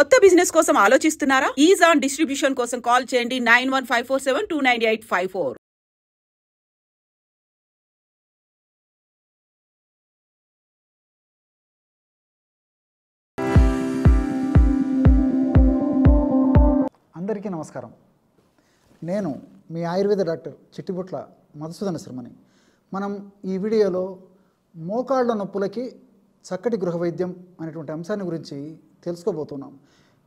కొత్త బిజినెస్ కోసం ఆలోచిస్తున్నారా? ఈజ్ ఆన్ డిస్ట్రిబ్యూషన్ కోసం కాల్ చేయండి 9154729854. అందరికీ నమస్కారం. నేను మీ ఆయుర్వేద డాక్టర్ చిట్టిబుట్ల మధుసూదన శర్మని. మనం ఈ వీడియోలో మోకాళ్ళ నొప్పులకి చక్కటి గృహ వైద్యం అనేటువంటి అంశాన్ని గురించి తెలుసుకోబోతున్నాం.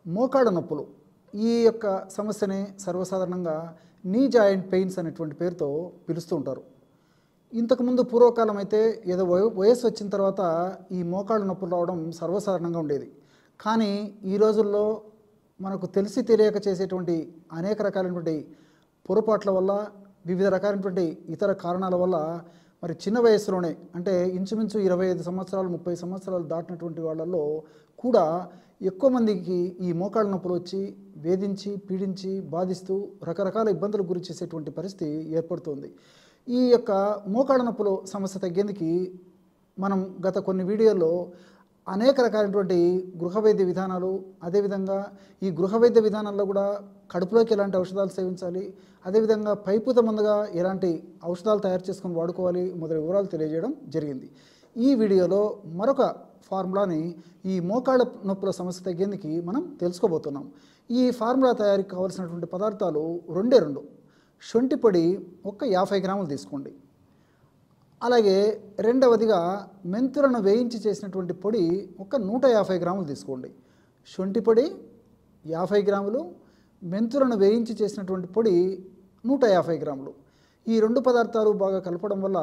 మోకాళ్ళ నొప్పులు ఈ యొక్క సమస్యని సర్వసాధారణంగా నీ జాయింట్ పెయిన్స్ అనేటువంటి పేరుతో పిలుస్తూ ఉంటారు. ఇంతకుముందు పూర్వకాలం అయితే ఏదో వయస్సు వచ్చిన తర్వాత ఈ మోకాళ్ళ నొప్పులు రావడం సర్వసాధారణంగా ఉండేది. కానీ ఈ రోజుల్లో మనకు తెలిసి తెలియక చేసేటువంటి అనేక రకాలైనటువంటి పొరపాట్ల వల్ల, వివిధ రకాలైనటువంటి ఇతర కారణాల వల్ల మరి చిన్న వయసులోనే అంటే ఇంచుమించు 25 సంవత్సరాలు 30 సంవత్సరాలు దాటినటువంటి వాళ్ళల్లో కూడా ఎక్కువ మందికి ఈ మోకాళ్ళ నొప్పులు వచ్చి వేధించి పీడించి బాధిస్తూ రకరకాల ఇబ్బందులకు గురి చేసేటువంటి పరిస్థితి ఏర్పడుతుంది. ఈ యొక్క మోకాళ్ళ నొప్పులు సమస్య తగ్గేందుకు మనం గత కొన్ని వీడియోల్లో అనేక రకాలైనటువంటి గృహ వైద్య విధానాలు, అదేవిధంగా ఈ గృహ వైద్య విధానాల్లో కూడా కడుపులోకి ఎలాంటి ఔషధాలు సేవించాలి, అదేవిధంగా పైపుత ముందుగా ఎలాంటి ఔషధాలు తయారు చేసుకొని వాడుకోవాలి మొదలైన వివరాలు తెలియజేయడం జరిగింది. ఈ వీడియోలో మరొక ఫార్ములాని ఈ మోకాళ్ళ నొప్పుల సమస్య తగ్గేందుకు మనం తెలుసుకోబోతున్నాం. ఈ ఫార్ములా తయారీకి కావాల్సినటువంటి పదార్థాలు రెండే రెండు. శొంఠి పొడి 50 గ్రాములు తీసుకోండి. అలాగే రెండవదిగా మెంతులను వేయించి చేసినటువంటి పొడి 150 గ్రాములు తీసుకోండి. శొంఠి పొడి 50 గ్రాములు, మెంతులను వేయించి చేసినటువంటి పొడి 150 గ్రాములు. ఈ రెండు పదార్థాలు బాగా కలపడం వల్ల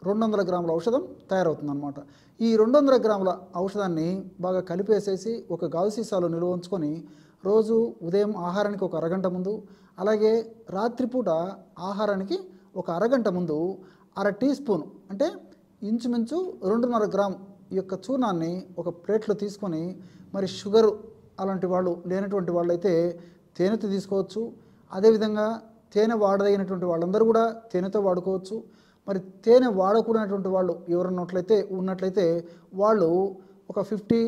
200 గ్రాముల ఔషధం తయారవుతుందన్నమాట. ఈ 200 గ్రాముల ఔషధాన్ని బాగా కలిపేసేసి ఒక గాజు సీసాలో నిల్వ ఉంచుకొని రోజు ఉదయం ఆహారానికి ఒక అరగంట ముందు, అలాగే రాత్రిపూట ఆహారానికి ఒక అరగంట ముందు 1/2 టీ స్పూన్ అంటే ఇంచుమించు 2.5 గ్రామ్ ఈ యొక్క చూర్ణాన్ని ఒక ప్లేట్లో తీసుకొని, మరి షుగరు అలాంటి వాళ్ళు లేనటువంటి వాళ్ళైతే తేనెతో తీసుకోవచ్చు. అదేవిధంగా తేనె వాడదగినటువంటి వాళ్ళందరూ కూడా తేనెతో వాడుకోవచ్చు. మరి తేనె వాడకూడనటువంటి వాళ్ళు ఎవరన్నా ఉన్నట్లయితే వాళ్ళు ఒక 50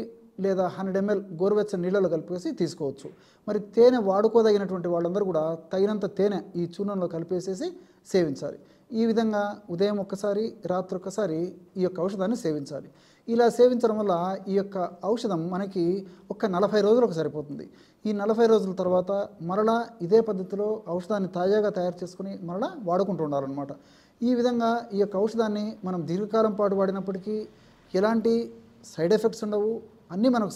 లేదా 100 ml గోరువెచ్చని నీళ్ళలో కలిపేసి తీసుకోవచ్చు. మరి తేనె వాడుకోదగినటువంటి వాళ్ళందరూ కూడా తగినంత తేనె ఈ చూర్ణంలో కలిపేసేసి సేవించాలి. ఈ విధంగా ఉదయం ఒక్కసారి, రాత్రి ఒక్కసారి ఈ యొక్క ఔషధాన్ని సేవించాలి. ఇలా సేవించడం వల్ల ఈ యొక్క ఔషధం మనకి 40 రోజులకు సరిపోతుంది. ఈ 40 రోజుల తర్వాత మరలా ఇదే పద్ధతిలో ఔషధాన్ని తాజాగా తయారు చేసుకుని మరలా వాడుకుంటూ ఉండాలన్నమాట. ఈ విధంగా ఈ యొక్క ఔషధాన్ని మనం దీర్ఘకాలం పాటు వాడినప్పటికీ ఎలాంటి సైడ్ ఎఫెక్ట్స్ ఉండవు. అన్నీ మనకు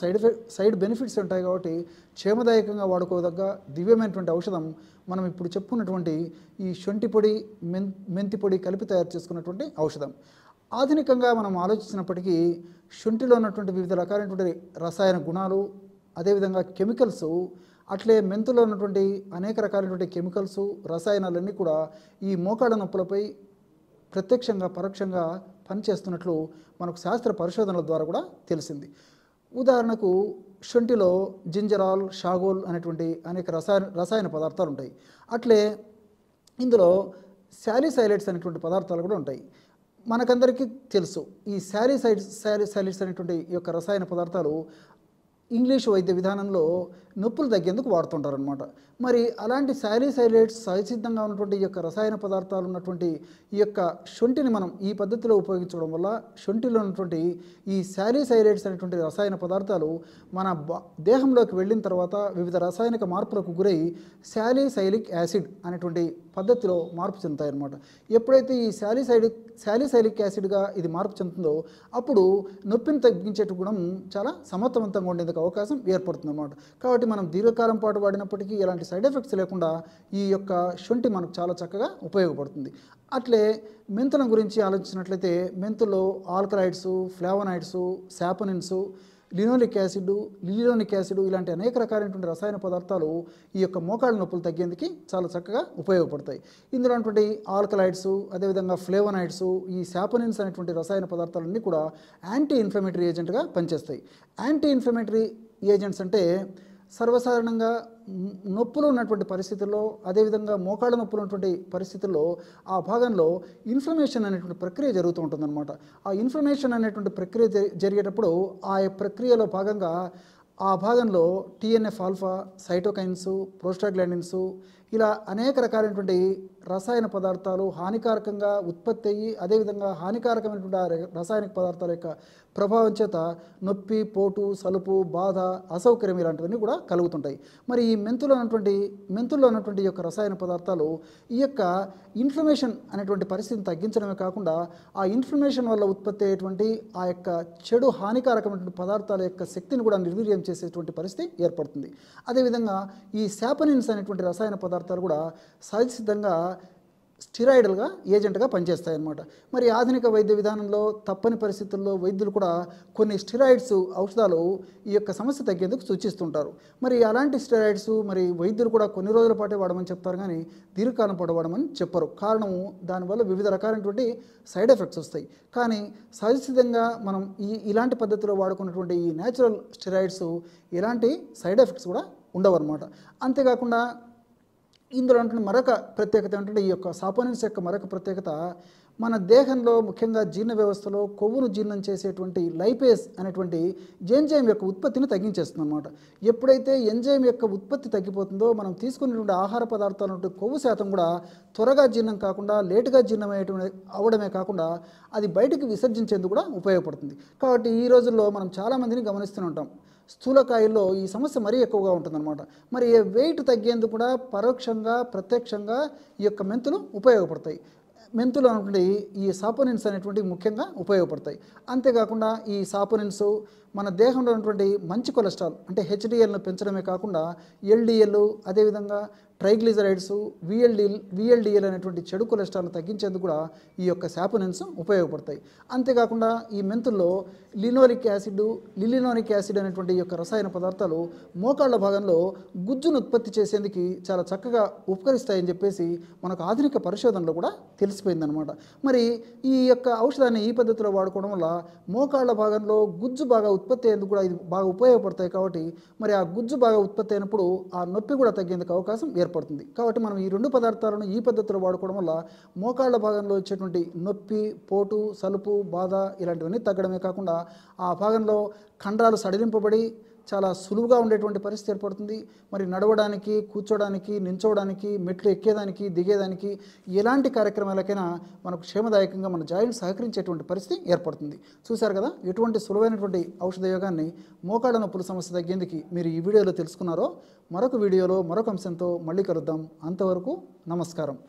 సైడ్ బెనిఫిట్స్ ఉంటాయి. కాబట్టి క్షేమదాయకంగా వాడుకోదగ్గ దివ్యమైనటువంటి ఔషధం మనం ఇప్పుడు చెప్పుకున్నటువంటి ఈ శొంఠి పొడి, మెంతి పొడి కలిపి తయారు చేసుకున్నటువంటి ఔషధం. ఆధునికంగా మనం ఆలోచించినప్పటికీ శొంఠిలో ఉన్నటువంటి వివిధ రకాలైనటువంటి రసాయన గుణాలు, అదేవిధంగా కెమికల్స్, అట్లే మెంతులో ఉన్నటువంటి అనేక రకాలైనటువంటి కెమికల్స్, రసాయనాలన్నీ కూడా ఈ మోకాళ్ళ నొప్పులపై ప్రత్యక్షంగా పరోక్షంగా పనిచేస్తున్నట్లు మనకు శాస్త్ర పరిశోధనల ద్వారా కూడా తెలిసింది. ఉదాహరణకు శొంఠిలో జింజరాల్, షాగోల్ అనేటువంటి అనేక రసాయన పదార్థాలు ఉంటాయి. అట్లే ఇందులో శాలిసైలైడ్స్ అనేటువంటి పదార్థాలు కూడా ఉంటాయి. మనకందరికీ తెలుసు ఈ శాలిసైలైడ్స్ అనేటువంటి ఈ యొక్క రసాయన పదార్థాలు ఇంగ్లీష్ వైద్య విధానంలో నొప్పులు తగ్గేందుకు వాడుతుంటారనమాట. మరి అలాంటి శాలిసైలైడ్స్ సహసిద్ధంగా ఉన్నటువంటి ఈ యొక్క రసాయన పదార్థాలు ఉన్నటువంటి ఈ యొక్క శొంఠిని మనం ఈ పద్ధతిలో ఉపయోగించడం వల్ల శొంఠిలో ఉన్నటువంటి ఈ శాలిసైలైడ్స్ అనేటువంటి రసాయన పదార్థాలు మన దేహంలోకి వెళ్ళిన తర్వాత వివిధ రసాయనిక మార్పులకు గురై శాలిసైలిక్ యాసిడ్ అనేటువంటి పద్ధతిలో మార్పు చెందుతాయన్నమాట. ఎప్పుడైతే ఈ శాలిసైలిక్ యాసిడ్గా ఇది మార్పు చెందుతుందో అప్పుడు నొప్పిని తగ్గించేట గుణం చాలా సమర్థవంతంగా ఉండేందుకు అవకాశం ఏర్పడుతుందన్నమాట. కాబట్టి మనం దీర్ఘకాలం పాటు వాడినప్పటికీ ఎలాంటి సైడ్ ఎఫెక్ట్స్ లేకుండా ఈ యొక్క శొంఠి మనకు చాలా చక్కగా ఉపయోగపడుతుంది. అట్లే మెంతుల గురించి ఆలోచించినట్లయితే మెంతుల్లో ఆల్కలాయిడ్స్, ఫ్లావనాయిడ్స్, సాపనిన్స్, లినోలిక్ యాసిడ్ ఇలాంటి అనేక రకాలైనటువంటి రసాయన పదార్థాలు ఈ యొక్క మోకాళ్ళ నొప్పులు తగ్గేందుకు చాలా చక్కగా ఉపయోగపడతాయి. ఇందులో ఉన్నటువంటి ఆల్కలాయిడ్స్, అదేవిధంగా ఫ్లేవనాయిడ్స్, ఈ సాపనిన్స్ అనేటువంటి రసాయన పదార్థాలన్నీ కూడా యాంటీ ఇన్ఫ్లమేటరీ ఏజెంట్గా పనిచేస్తాయి. యాంటీ ఇన్ఫ్లమేటరీ ఏజెంట్స్ అంటే సర్వసాధారణంగా నొప్పులు ఉన్నటువంటి పరిస్థితుల్లో, అదేవిధంగా మోకాళ్ళ నొప్పులు ఉన్నటువంటి పరిస్థితుల్లో ఆ భాగంలో ఇన్ఫ్లమేషన్ అనేటువంటి ప్రక్రియ జరుగుతూ ఉంటుందన్నమాట. ఆ ఇన్ఫ్లమేషన్ అనేటువంటి ప్రక్రియ జరిగేటప్పుడు ఆ ప్రక్రియలో భాగంగా ఆ భాగంలో టీఎన్ఎఫ్ ఆల్ఫా, సైటోకైన్స్, ప్రోస్టాగ్లాండిన్స్ ఇలా అనేక రకాలైనటువంటి రసాయన పదార్థాలు హానికారకంగా ఉత్పత్తి అయ్యి అదేవిధంగా హానికారకమైనటువంటి రసాయనిక పదార్థాల యొక్క ప్రభావం చేత నొప్పి, పోటు, సలుపు, బాధ, అసౌకర్యం ఇలాంటివన్నీ కూడా కలుగుతుంటాయి. మరి ఈ మెంతుల్లో ఉన్నటువంటి ఈ యొక్క రసాయన పదార్థాలు ఈ యొక్క ఇన్ఫ్లమేషన్ అనేటువంటి పరిస్థితిని తగ్గించడమే కాకుండా ఆ ఇన్ఫ్లమేషన్ వల్ల ఉత్పత్తి అయ్యేటువంటి ఆ యొక్క చెడు హానికారకమైనటువంటి పదార్థాల యొక్క శక్తిని కూడా నిర్వీర్యం చేసేటువంటి పరిస్థితి ఏర్పడుతుంది. అదేవిధంగా ఈ శాపనిన్స్ అనేటువంటి రసాయన పదార్థాలు కూడా సహజసిద్ధంగా స్టిరాయిడల్గా ఏజెంట్గా పనిచేస్తాయి అన్నమాట. మరి ఆధునిక వైద్య విధానంలో తప్పని పరిస్థితుల్లో వైద్యులు కూడా కొన్ని స్టిరాయిడ్స్ ఔషధాలు ఈ యొక్క సమస్య తగ్గేందుకు సూచిస్తుంటారు. మరి అలాంటి స్టిరాయిడ్స్ మరి వైద్యులు కూడా కొన్ని రోజుల పాటే వాడమని చెప్తారు, కానీ దీర్ఘకాలం పాటు వాడమని చెప్పరు. కారణము దానివల్ల వివిధ రకాలైనటువంటి సైడ్ ఎఫెక్ట్స్ వస్తాయి. కానీ సహజసిద్ధంగా మనం ఇలాంటి పద్ధతిలో వాడుకున్నటువంటి ఈ న్యాచురల్ స్టిరాయిడ్స్ ఎలాంటి సైడ్ ఎఫెక్ట్స్ కూడా ఉండవు అన్నమాట. అంతేకాకుండా ఇందులో ఉంటున్న మరొక ప్రత్యేకత ఏంటంటే ఈ యొక్క సాపోనిన్స్ యొక్క మరొక ప్రత్యేకత మన దేహంలో ముఖ్యంగా జీర్ణ వ్యవస్థలో కొవ్వును జీర్ణం చేసేటువంటి లైపేజ్ అనేటువంటి ఎంజైమ్ యొక్క ఉత్పత్తిని తగ్గించేస్తుంది అన్నమాట. ఎప్పుడైతే ఎంజైమ్ యొక్క ఉత్పత్తి తగ్గిపోతుందో మనం తీసుకునేటువంటి ఆహార పదార్థాల నుండి కొవ్వు శాతం కూడా త్వరగా జీర్ణం కాకుండా లేటుగా జీర్ణం అవ్వడమే కాకుండా అది బయటికి విసర్జించేందుకు కూడా ఉపయోగపడుతుంది. కాబట్టి ఈ రోజుల్లో మనం చాలామందిని గమనిస్తూనే ఉంటాం, స్థూలకాయంలో ఈ సమస్య మరీ ఎక్కువగా ఉంటుందన్నమాట. మరి వెయిట్ తగ్గేందుకు కూడా పరోక్షంగా ప్రత్యక్షంగా ఈ యొక్క మెంతులు ఉపయోగపడతాయి. మెంతులు అనేటువంటి ఈ సాపోనిన్స్ అనేటువంటివి ముఖ్యంగా ఉపయోగపడతాయి. అంతేకాకుండా ఈ సాపోనిన్స్ మన దేహంలో ఉన్నటువంటి మంచి కొలెస్ట్రాల్ అంటే హెచ్డిఎల్ను పెంచడమే కాకుండా ఎల్డిఎల్ అదేవిధంగా ట్రైగ్లిజరైడ్స్, విఎల్డిఎల్ అనేటువంటి చెడు కొలెస్ట్రాల్ను తగ్గించేందుకు కూడా ఈ యొక్క సాపోనిన్స్ ఉపయోగపడతాయి. అంతేకాకుండా ఈ మెంతుల్లో లినోలిక్ యాసిడ్ అనేటువంటి ఈ యొక్క రసాయన పదార్థాలు మోకాళ్ళ భాగంలో గుజ్జును ఉత్పత్తి చేసేందుకు చాలా చక్కగా ఉపకరిస్తాయని చెప్పేసి మనకు ఆధునిక పరిశోధనలో కూడా తెలిసిపోయిందనమాట. మరి ఈ యొక్క ఔషధాన్ని ఈ పద్ధతిలో వాడుకోవడం వల్ల మోకాళ్ళ భాగంలో గుజ్జు బాగా ఉత్పత్తి అయ్యేందుకు కూడా ఇది బాగా ఉపయోగపడతాయి. కాబట్టి మరి ఆ గుజ్జు బాగా ఉత్పత్తి అయినప్పుడు ఆ నొప్పి కూడా తగ్గేందుకు అవకాశం ఏర్పడుతుంది. కాబట్టి మనం ఈ రెండు పదార్థాలను ఈ పద్ధతిలో వాడుకోవడం వల్ల మోకాళ్ళ భాగంలో వచ్చేటువంటి నొప్పి, పోటు, సలుపు, బాధ ఇలాంటివన్నీ తగ్గడమే కాకుండా ఆ భాగంలో కండరాలు సడలింపబడి చాలా సులువుగా ఉండేటువంటి పరిస్థితి ఏర్పడుతుంది. మరి నడవడానికి, కూర్చోడానికి, నించోవడానికి, మెట్లు ఎక్కేదానికి, దిగేదానికి ఎలాంటి కార్యక్రమాలకైనా మనకు క్షేమదాయకంగా మన జాయింట్ సహకరించేటువంటి పరిస్థితి ఏర్పడుతుంది. చూశారు కదా ఎటువంటి సులువైనటువంటి ఔషధ యోగాన్ని మోకాళ్ళ నొప్పుల సమస్య తగ్గేందుకు మీరు ఈ వీడియోలో తెలుసుకున్నారో. మరొక వీడియోలో మరొక అంశంతో మళ్ళీ కలుద్దాం. అంతవరకు నమస్కారం.